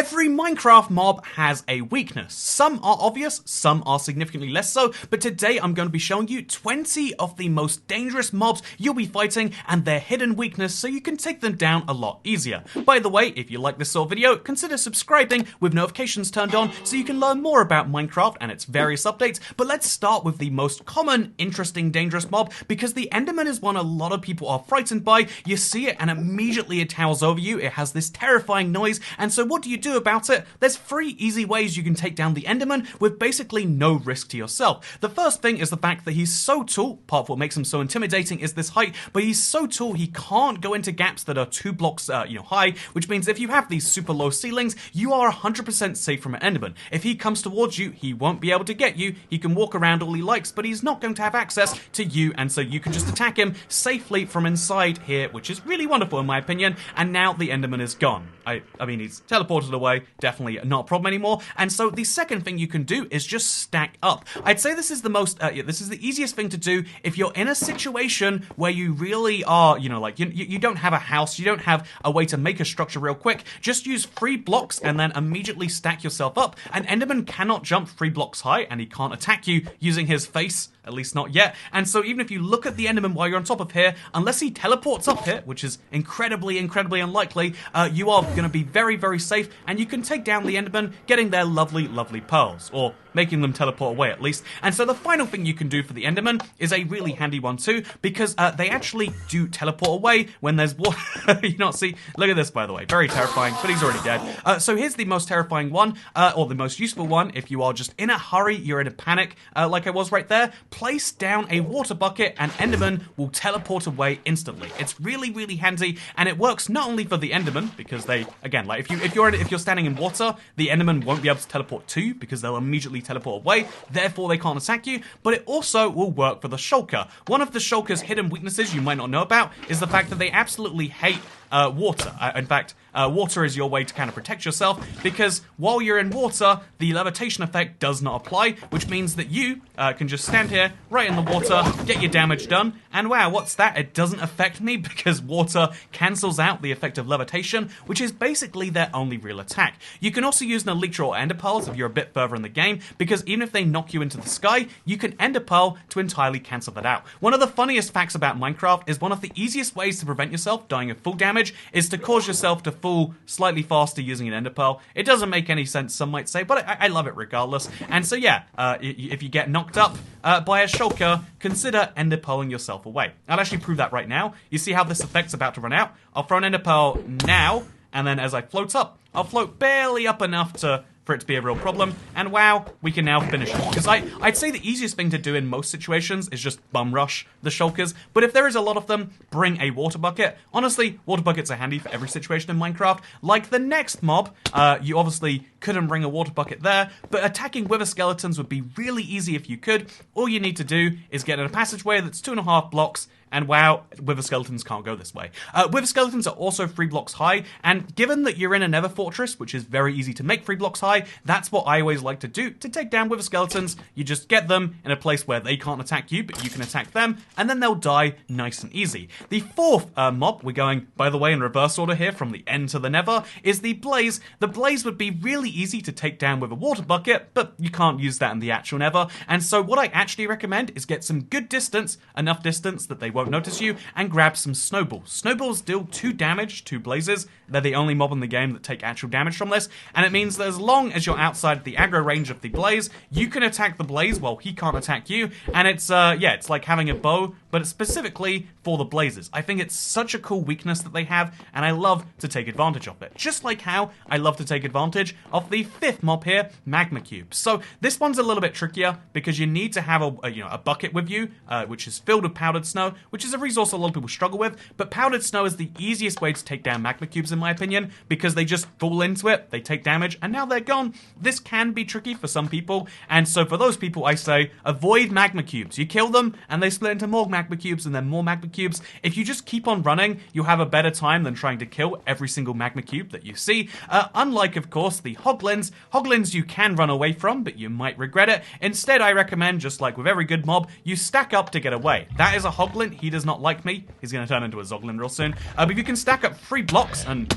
Every Minecraft mob has a weakness. Some are obvious, some are significantly less so, but today I'm going to be showing you 20 of the most dangerous mobs you'll be fighting and their hidden weakness so you can take them down a lot easier. By the way, if you like this sort of video, consider subscribing with notifications turned on so you can learn more about Minecraft and its various updates, but let's start with the most common, interesting, dangerous mob because the Enderman is one a lot of people are frightened by. You see it and immediately it towers over you, it has this terrifying noise, and so what do you do about it? There's 3 easy ways you can take down the Enderman with basically no risk to yourself. The first thing is the fact that he's so tall. Part of what makes him so intimidating is this height, but he's so tall he can't go into gaps that are 2 blocks high, which means if you have these super low ceilings, you are 100% safe from an Enderman. If he comes towards you, he won't be able to get you. He can walk around all he likes, but he's not going to have access to you, and so you can just attack him safely from inside here, which is really wonderful in my opinion, and now the Enderman is gone. I mean, he's teleported away, definitely not a problem anymore, and so the second thing you can do is just stack up. I'd say this is the most, this is the easiest thing to do if you're in a situation where you really are, you don't have a house, you don't have a way to make a structure real quick. Just use 3 blocks and then immediately stack yourself up. An Enderman cannot jump 3 blocks high, and he can't attack you using his face, at least not yet. And so even if you look at the Enderman while you're on top of here, unless he teleports up here, which is incredibly unlikely, you are going to be very, very safe, and you can take down the Enderman, getting their lovely, lovely pearls, or making them teleport away at least. And so the final thing you can do for the Enderman is a really handy one too, because they actually do teleport away when there's water. You not see? Look at this, by the way. Very terrifying, but he's already dead. So here's the most terrifying one, or the most useful one. If you are just in a hurry, you're in a panic, like I was right there, place down a water bucket and Enderman will teleport away instantly. It's really, really handy, and it works not only for the Enderman, because they, again, like if you're standing in water, the Enderman won't be able to teleport to you because they'll immediately teleport away, therefore they can't attack you, but it also will work for the Shulker. One of the Shulker's hidden weaknesses you might not know about is the fact that they absolutely hate water. In fact, water is your way to kind of protect yourself, because while you're in water, the levitation effect does not apply, which means that you can just stand here, right in the water, get your damage done, and wow, what's that? It doesn't affect me because water cancels out the effect of levitation, which is basically their only real attack. You can also use an Elytra or Ender Pearls if you're a bit further in the game, because even if they knock you into the sky, you can Ender Pearl to entirely cancel that out. One of the funniest facts about Minecraft is one of the easiest ways to prevent yourself dying of full damage is to cause yourself to fall slightly faster using an Ender Pearl. It doesn't make any sense, some might say, but I love it regardless. And so yeah, if you get knocked up by a Shulker, consider Ender Pearling yourself away. I'll actually prove that right now. You see how this effect's about to run out? I'll throw an Ender Pearl now, and then as I float up, I'll float barely up enough for it to be a real problem, and wow, we can now finish it. Because I'd say the easiest thing to do in most situations is just bum rush the Shulkers, but if there is a lot of them, bring a water bucket. Honestly, water buckets are handy for every situation in Minecraft. Like the next mob, you obviously couldn't bring a water bucket there, but attacking Wither Skeletons would be really easy if you could. All you need to do is get in a passageway that's 2.5 blocks, and wow, Wither Skeletons can't go this way. Wither Skeletons are also 3 blocks high, and given that you're in a Nether Fortress, which is very easy to make 3 blocks high, that's what I always like to do to take down Wither Skeletons. You just get them in a place where they can't attack you, but you can attack them, and then they'll die nice and easy. The 4th mob, we're going, by the way, in reverse order here, from the end to the Nether, is the Blaze. The Blaze would be really easy to take down with a water bucket, but you can't use that in the actual Nether, and so what I actually recommend is get some good distance, enough distance that they won't notice you, and grab some snowballs. Snowballs deal 2 damage to blazes. They're the only mob in the game that take actual damage from this, and it means that as long as you're outside the aggro range of the blaze, you can attack the blaze while he can't attack you, and it's it's like having a bow, but it's specifically for the blazes. I think it's such a cool weakness that they have, and I love to take advantage of it. Just like how I love to take advantage of the 5th mob here, Magma Cubes. So this one's a little bit trickier because you need to have a bucket with you, which is filled with powdered snow, which is a resource a lot of people struggle with, but powdered snow is the easiest way to take down Magma Cubes in my opinion, because they just fall into it, they take damage, and now they're gone. shown, this can be tricky for some people, and so for those people I say, avoid magma cubes. You kill them, and they split into more magma cubes, and then more magma cubes. If you just keep on running, you'll have a better time than trying to kill every single magma cube that you see. Unlike, of course, the Hoglins. Hoglins you can run away from, but you might regret it. Instead, I recommend, just like with every good mob, you stack up to get away. That is a Hoglin. He does not like me. He's going to turn into a Zoglin real soon. But you can stack up 3 blocks, and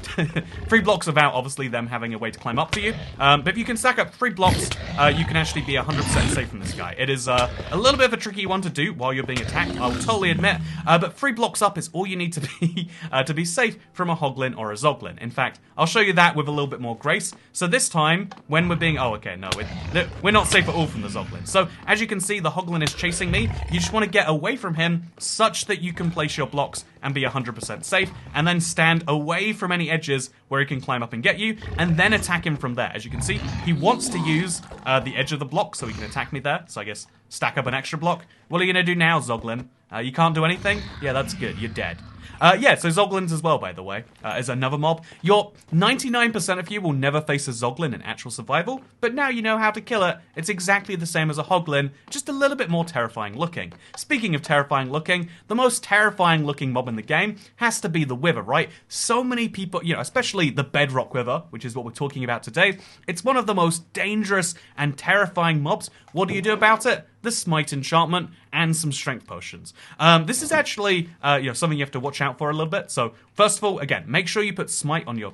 3 blocks without, obviously, them having a way to climb up for you. But if you can stack up 3 blocks, you can actually be 100% safe from this guy. It is a little bit of a tricky one to do while you're being attacked, I will totally admit. But 3 blocks up is all you need to be safe from a Hoglin or a Zoglin. In fact, I'll show you that with a little bit more grace. So this time, when we're being... Oh, okay, no, we're not safe at all from the Zoglin. So, as you can see, the Hoglin is chasing me. You just want to get away from him such that you can place your blocks and be 100% safe, and then stand away from any edges where he can climb up and get you, and then attack him from there. As you can see, he wants to use the edge of the block so he can attack me there. So I guess stack up an extra block. What are you going to do now, Zoglin? You can't do anything? Yeah, that's good. You're dead. Yeah, so Zoglins as well, by the way, is another mob. Your 99% of you will never face a Zoglin in actual survival, but now you know how to kill it. It's exactly the same as a Hoglin, just a little bit more terrifying looking. Speaking of terrifying looking, the most terrifying looking mob in the game has to be the Wither, right? So many people, you know, especially the Bedrock Wither, which is what we're talking about today, it's one of the most dangerous and terrifying mobs. What do you do about it? The Smite enchantment and some strength potions. This is actually something you have to watch out for a little bit. So first of all, again, make sure you put Smite on your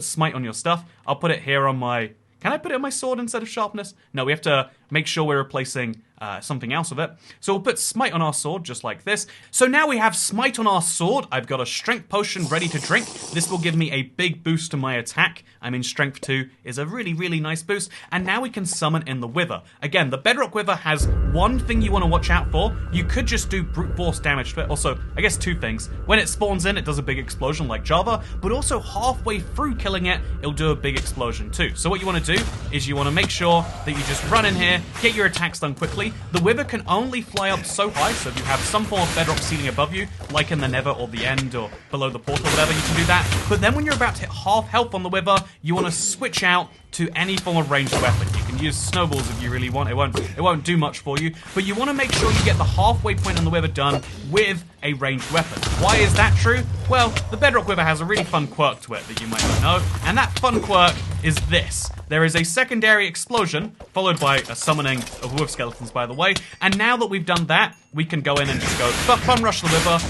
Smite on your stuff. I'll put it here on my... Can I put it on my sword instead of sharpness? No, we have to make sure we're replacing something else with it. So we'll put Smite on our sword, just like this. So now we have Smite on our sword. I've got a Strength Potion ready to drink. This will give me a big boost to my attack. I mean, Strength 2 is a really, really nice boost. And now we can summon in the Wither. Again, the Bedrock Wither has one thing you want to watch out for. You could just do brute force damage to it. Also, I guess 2 things. When it spawns in, it does a big explosion like Java, but also halfway through killing it, it'll do a big explosion too. So what you want to do is you want to make sure that you just run in here, get your attacks done quickly. The Wither can only fly up so high, so if you have some form of bedrock ceiling above you, like in the Nether or the End or below the portal or whatever, you can do that. But then when you're about to hit half health on the Wither, you want to switch out to any form of ranged weapon. You can use snowballs if you really want. It won't do much for you, but you want to make sure you get the halfway point on the Wither done with a ranged weapon. Why is that true? Well, the Bedrock Wither has a really fun quirk to it that you might not know, and that fun quirk is this. There is a secondary explosion, followed by a summoning of wolf skeletons, by the way, and now that we've done that, we can go in and just go fun rush the Wither.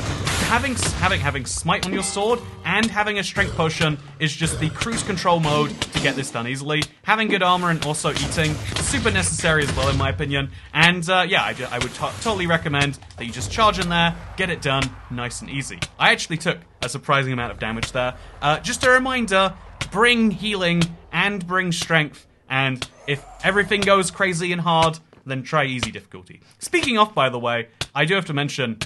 Having Smite on your sword and having a Strength Potion is just the cruise control mode to get this done easily. Having good armor and also eating, super necessary as well in my opinion. And yeah, I would totally recommend that you just charge in there, get it done, nice and easy. I actually took a surprising amount of damage there. Just a reminder, bring healing and bring strength, and if everything goes crazy and hard, then try easy difficulty. Speaking of, by the way, I do have to mention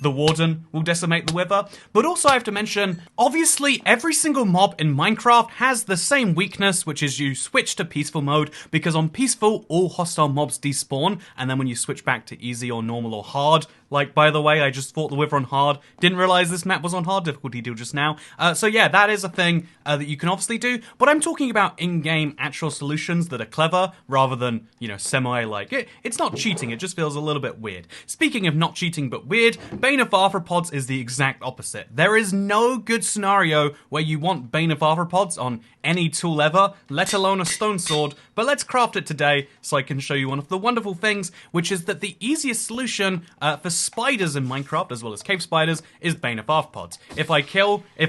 the Warden will decimate the Wither, but also I have to mention, obviously every single mob in Minecraft has the same weakness, which is you switch to peaceful mode, because on peaceful, all hostile mobs despawn, and then when you switch back to easy or normal or hard, like, by the way, I just fought the Wither on hard, didn't realize this map was on hard difficulty till just now. So yeah, that is a thing that you can obviously do, but I'm talking about in-game actual solutions that are clever, rather than, you know, it's not cheating, it just feels a little bit weird. Speaking of not cheating but weird, Bane of Arthropods is the exact opposite. There is no good scenario where you want Bane of Arthropods on any tool ever, let alone a stone sword, but let's craft it today so I can show you one of the wonderful things, which is that the easiest solution for spiders in Minecraft, as well as cave spiders, is Bane of Arthropods. If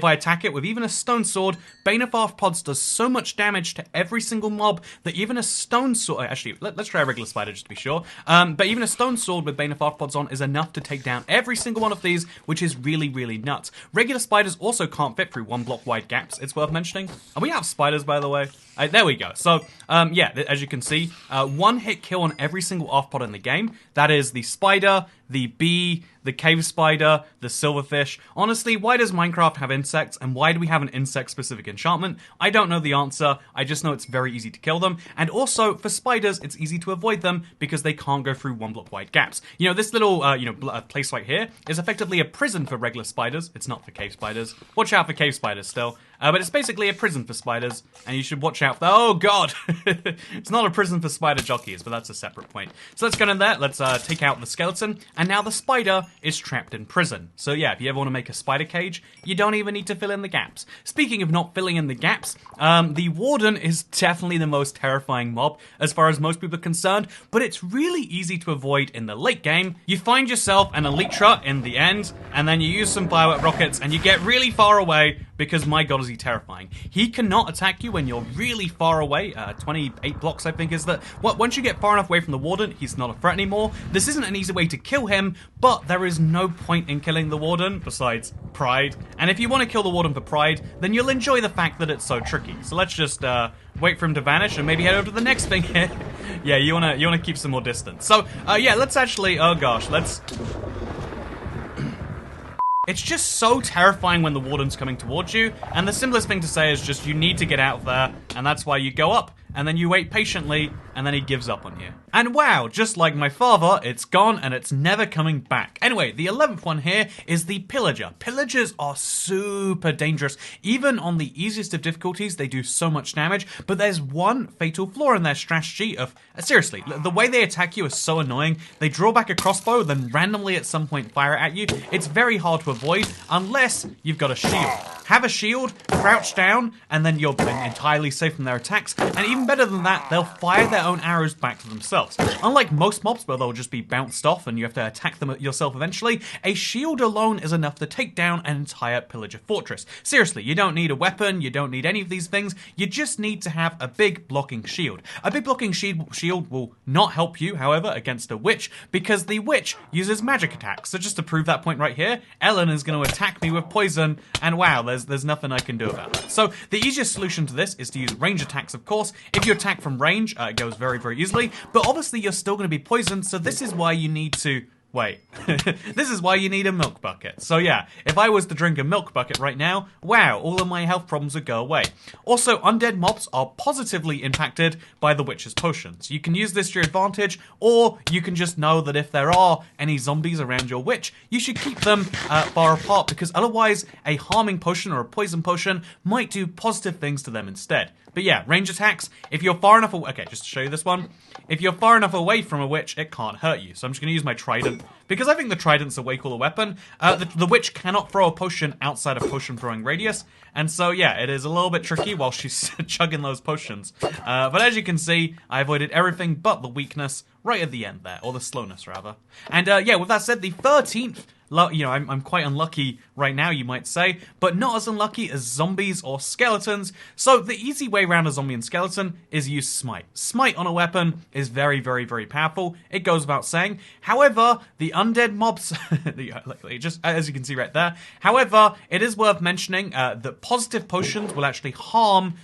I attack it with even a stone sword, Bane of Arthropods does so much damage to every single mob that even a stone sword, actually, let's try a regular spider just to be sure, but even a stone sword with Bane of Arthropods on is enough to take down every single one of these, which is really, really nuts. Regular spiders also can't fit through 1 block wide gaps, it's worth mentioning. And we have spiders, by the way. There we go. So, yeah, as you can see, 1 hit kill on every single arthropod in the game. That is the spider, the bee, the cave spider, the silverfish. Honestly, why does Minecraft have insects, and why do we have an insect-specific enchantment? I don't know the answer, I just know it's very easy to kill them, and also, for spiders, it's easy to avoid them because they can't go through 1-block wide gaps. You know, this little, place right here is effectively a prison for regular spiders. It's not for cave spiders. Watch out for cave spiders still. But it's basically a prison for spiders, and you should watch out for... Oh, God! It's not a prison for spider jockeys, but that's a separate point. So let's go in there, let's take out the skeleton, and now the spider is trapped in prison. So yeah, if you ever want to make a spider cage, you don't even need to fill in the gaps. Speaking of not filling in the gaps, the warden is definitely the most terrifying mob, as far as most people are concerned, but it's really easy to avoid in the late game. You find yourself an elytra in the end, and then you use some firework rockets, and you get really far away, because my god is he terrifying. He cannot attack you when you're really far away, 28 blocks I think is that. Once you get far enough away from the warden, he's not a threat anymore. This isn't an easy way to kill him, but there is no point in killing the warden besides pride. And if you want to kill the warden for pride, then you'll enjoy the fact that it's so tricky. So let's just wait for him to vanish and maybe head over to the next thing here. Yeah, you wanna keep some more distance. So yeah, let's actually, oh gosh, let's... It's just so terrifying when the warden's coming towards you, and the simplest thing to say is just you need to get out of there, and that's why you go up, and then you wait patiently, and then he gives up on you. And wow, just like my father, it's gone and it's never coming back. Anyway, the 11th one here is the Pillager. Pillagers are super dangerous. Even on the easiest of difficulties, they do so much damage, but there's one fatal flaw in their strategy of, seriously, the way they attack you is so annoying. They draw back a crossbow, then randomly at some point fire it at you. It's very hard to avoid unless you've got a shield. Have a shield, crouch down, and then you're entirely safe from their attacks. And even better than that, they'll fire their own arrows back to themselves. Unlike most mobs where they'll just be bounced off and you have to attack them yourself eventually, a shield alone is enough to take down an entire pillager fortress. Seriously, you don't need a weapon, you don't need any of these things, you just need to have a big blocking shield. A big blocking shield will not help you, however, against a witch, because the witch uses magic attacks. So just to prove that point right here, Ellen is going to attack me with poison, and wow, there's nothing I can do about that. So the easiest solution to this is to use range attacks, of course. If you attack from range, it goes very, very easily, but obviously you're still going to be poisoned, so this is why you need to... Wait, this is why you need a milk bucket. So yeah, if I was to drink a milk bucket right now, wow, all of my health problems would go away. Also, undead mobs are positively impacted by the witch's potions. You can use this to your advantage, or you can just know that if there are any zombies around your witch, you should keep them far apart, because otherwise a harming potion or a poison potion might do positive things to them instead. But yeah, range attacks, if you're far enough away, okay, just to show you this one, if you're far enough away from a witch, it can't hurt you. So I'm just gonna use my trident, because I think the trident's a way cooler weapon. The witch cannot throw a potion outside of potion throwing radius, and so yeah, it is a little bit tricky while she's chugging those potions. But as you can see, I avoided everything but the weakness right at the end there, or the slowness rather. And yeah, with that said, the 13th, you know, I'm quite unlucky right now, you might say, but not as unlucky as zombies or skeletons. So the easy way around a zombie and skeleton is use smite. Smite on a weapon is very, very, very powerful. It goes without saying. However, the undead mobs, just as you can see right there. However, it is worth mentioning that positive potions will actually harm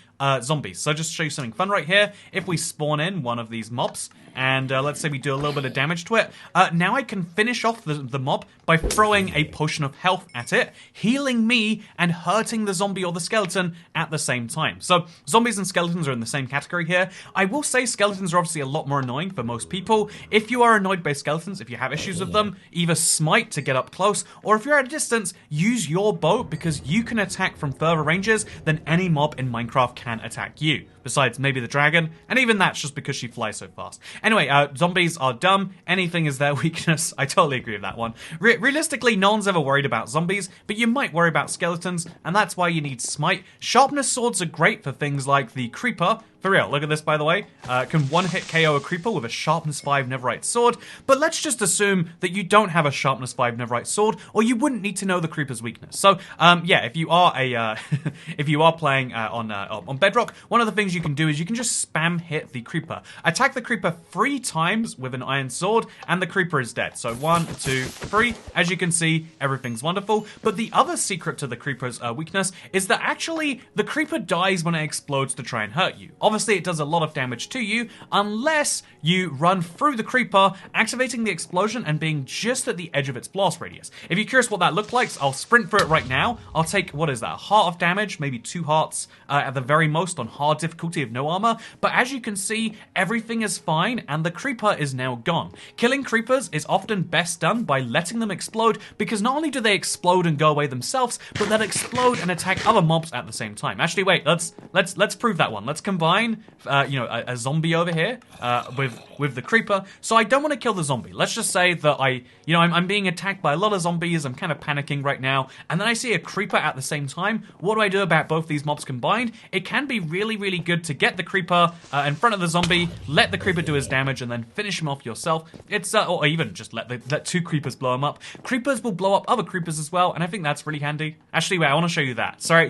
zombies. So just to show you something fun right here, if we spawn in one of these mobs, and let's say we do a little bit of damage to it, now I can finish off the mob by throwing a potion of health at it, healing me and hurting the zombie or the skeleton at the same time. So zombies and skeletons are in the same category here. I will say skeletons are obviously a lot more annoying for most people. If you are annoyed by skeletons, if you have issues with them, either smite to get up close, or if you're at a distance, use your bow, because you can attack from further ranges than any mob in Minecraft can attack you. Besides maybe the dragon, and even that's just because she flies so fast. Anyway, zombies are dumb. Anything is their weakness. I totally agree with that one. Realistically, no one's ever worried about zombies, but you might worry about skeletons, and that's why you need smite. Sharpness swords are great for things like the creeper. For real, look at this, by the way. Can one-hit KO a creeper with a Sharpness 5 Netherite sword, but let's just assume that you don't have a Sharpness 5 Netherite sword, or you wouldn't need to know the creeper's weakness. So, yeah, if you are a if you are playing on Bedrock, one of the things you can do is you can just spam hit the creeper. Attack the creeper 3 times with an iron sword, and the creeper is dead. So 1, 2, 3. As you can see, everything's wonderful. But the other secret to the creeper's weakness is that actually the creeper dies when it explodes to try and hurt you. Obviously, Obviously, it does a lot of damage to you unless you run through the creeper, activating the explosion and being just at the edge of its blast radius. If you're curious what that looks like, I'll sprint through it right now. I'll take, what is that, a heart of damage, maybe 2 hearts at the very most on hard difficulty of no armor. But as you can see, everything is fine and the creeper is now gone. Killing creepers is often best done by letting them explode, because not only do they explode and go away themselves, but they'll explode and attack other mobs at the same time. Actually, wait, let's prove that one. Let's combine, a zombie over here with the creeper. So I don't want to kill the zombie. Let's just say that I'm being attacked by a lot of zombies. I'm kind of panicking right now, and then I see a creeper at the same time. What do I do about both these mobs combined? It can be really, really good to get the creeper in front of the zombie, let the creeper do his damage, and then finish him off yourself. It's or even just let 2 creepers blow him up. Creepers will blow up other creepers as well, and I think that's really handy. Actually, wait, I want to show you that. Sorry,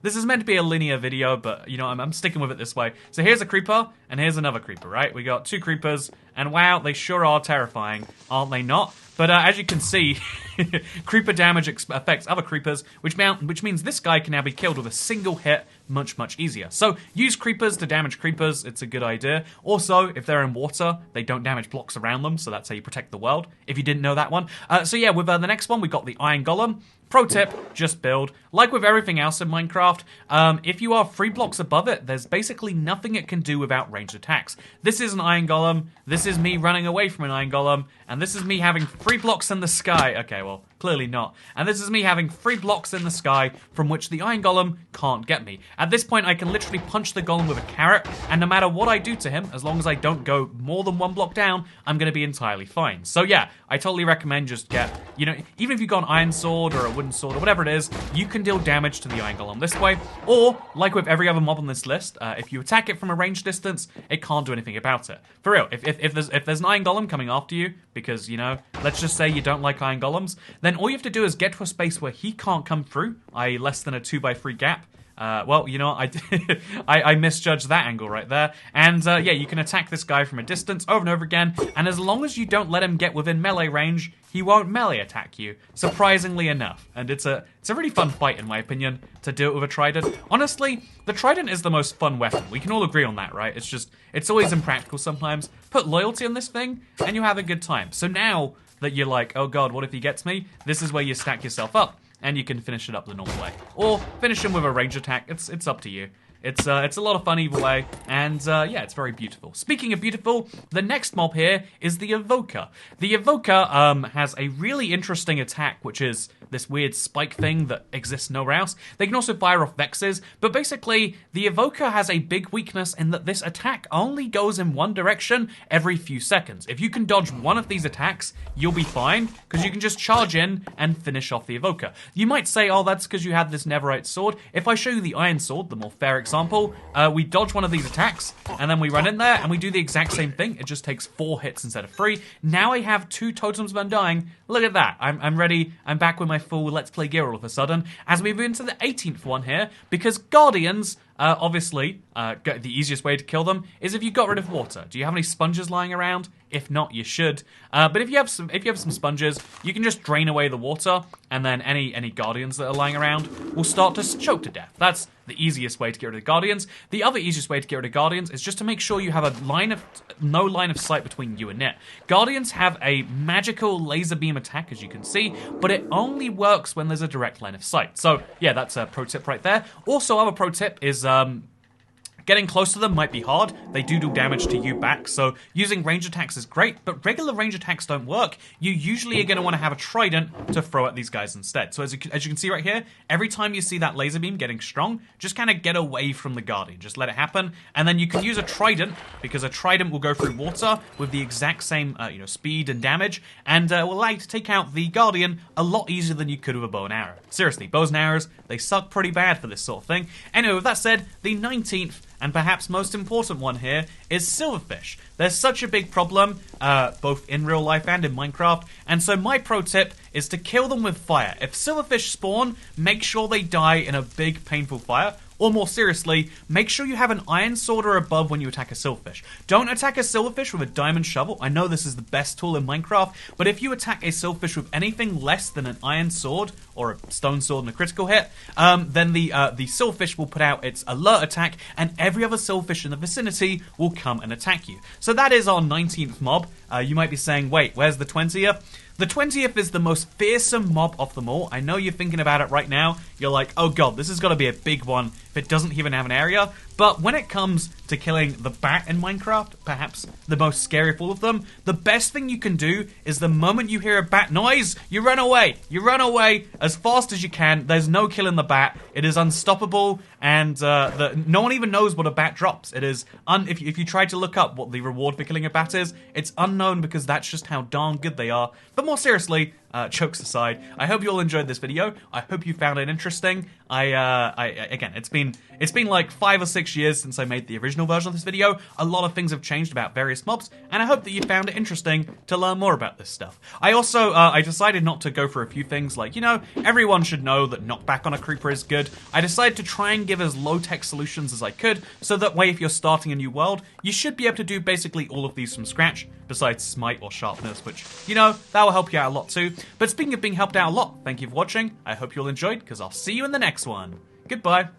this is meant to be a linear video, but I'm sticking with it this way. So here's a creeper, and here's another creeper, right? We got 2 creepers, and wow, they sure are terrifying, aren't they not? But as you can see, creeper damage affects other creepers, which means this guy can now be killed with a single hit much, much easier. So use creepers to damage creepers. It's a good idea. Also, if they're in water, they don't damage blocks around them, so that's how you protect the world, if you didn't know that one. So yeah, with the next one, we got the Iron Golem. Pro tip, just build. Like with everything else in Minecraft, if you are 3 blocks above it, there's basically nothing it can do without ranged attacks. This is an Iron Golem, this is me running away from an Iron Golem, and this is me having 3 blocks in the sky. Okay, well, clearly not. And this is me having 3 blocks in the sky from which the Iron Golem can't get me. At this point, I can literally punch the Golem with a carrot, and no matter what I do to him, as long as I don't go more than 1 block down, I'm going to be entirely fine. So yeah, I totally recommend just get, even if you've got an Iron Sword or a wooden sword or whatever it is, you can deal damage to the Iron Golem this way. Or, like with every other mob on this list, if you attack it from a ranged distance, it can't do anything about it. For real, if there's an Iron Golem coming after you, because, let's just say you don't like Iron Golems, then all you have to do is get to a space where he can't come through, i.e. less than a 2x3 gap. Well, I misjudged that angle right there. And yeah, you can attack this guy from a distance over and over again, and as long as you don't let him get within melee range, he won't melee attack you, surprisingly enough. And it's a really fun fight, in my opinion, to do it with a trident. Honestly, the trident is the most fun weapon. We can all agree on that, right? It's always impractical sometimes. Put loyalty on this thing, and you have a good time. So now that you're like, oh god, what if he gets me? This is where you stack yourself up, and you can finish it up the normal way. Or finish him with a range attack. It's up to you. It's a lot of fun either way, and yeah, it's very beautiful. Speaking of beautiful, the next mob here is the Evoker. The Evoker has a really interesting attack, which is this weird spike thing that exists nowhere else. They can also fire off Vexes, but basically, the Evoker has a big weakness in that this attack only goes in one direction every few seconds. If you can dodge one of these attacks, you'll be fine, because you can just charge in and finish off the Evoker. You might say, oh, that's because you had this Netherite sword. If I show you the Iron Sword, the more fair example, we dodge one of these attacks, and then we run in there, and we do the exact same thing. It just takes 4 hits instead of 3. Now I have 2 totems of undying. Look at that. I'm ready. I'm back with my full Let's Play gear all of a sudden, as we move into the 18th one here, because Guardians, obviously, the easiest way to kill them is if you got rid of water. Do you have any sponges lying around? If not, you should. But if you have some sponges, you can just drain away the water, and then any Guardians that are lying around will start to choke to death. That's the easiest way to get rid of Guardians. The other easiest way to get rid of Guardians is just to make sure you have no line of sight between you and it. Guardians have a magical laser beam attack, as you can see, but it only works when there's a direct line of sight. So yeah, that's a pro tip right there. Also, other pro tip is getting close to them might be hard. They do damage to you back, so using range attacks is great, but regular range attacks don't work. You usually are going to want to have a trident to throw at these guys instead. So as you can see right here, every time you see that laser beam getting strong, just kind of get away from the Guardian. Just let it happen, and then you can use a trident, because a trident will go through water with the exact same speed and damage, and will allow you to take out the Guardian a lot easier than you could with a bow and arrow. Seriously, bows and arrows, they suck pretty bad for this sort of thing. Anyway, with that said, the 19th and perhaps most important one here is silverfish. They're such a big problem, both in real life and in Minecraft, and so my pro tip is to kill them with fire. If silverfish spawn, make sure they die in a big, painful fire. Or more seriously, make sure you have an iron sword or above when you attack a silverfish. Don't attack a silverfish with a diamond shovel. I know this is the best tool in Minecraft, but if you attack a silverfish with anything less than an iron sword or a stone sword and a critical hit, then the silverfish will put out its alert attack, and every other silverfish in the vicinity will come and attack you. So that is our 19th mob. You might be saying, wait, where's the 20th? The 20th is the most fearsome mob of them all. I know you're thinking about it right now. You're like, oh god, this is going to be a big one if it doesn't even have an area. But when it comes to killing the bat in Minecraft, perhaps the most scary of all of them, the best thing you can do is the moment you hear a bat noise, you run away. You run away as fast as you can. There's no killing the bat. It is unstoppable, and no one even knows what a bat drops. It is, if you try to look up what the reward for killing a bat is, it's unknown because that's just how darn good they are. But more seriously, jokes aside, I hope you all enjoyed this video. I hope you found it interesting. Again, it's been like 5 or 6 years since I made the original version of this video. A lot of things have changed about various mobs, and I hope that you found it interesting to learn more about this stuff. I also, I decided not to go for a few things like, you know, everyone should know that knockback on a creeper is good. I decided to try and give as low-tech solutions as I could, so that way if you're starting a new world, you should be able to do basically all of these from scratch, besides smite or sharpness, which, you know, that will help you out a lot too. But speaking of being helped out a lot, thank you for watching. I hope you all enjoyed, because I'll see you in the next one. Goodbye.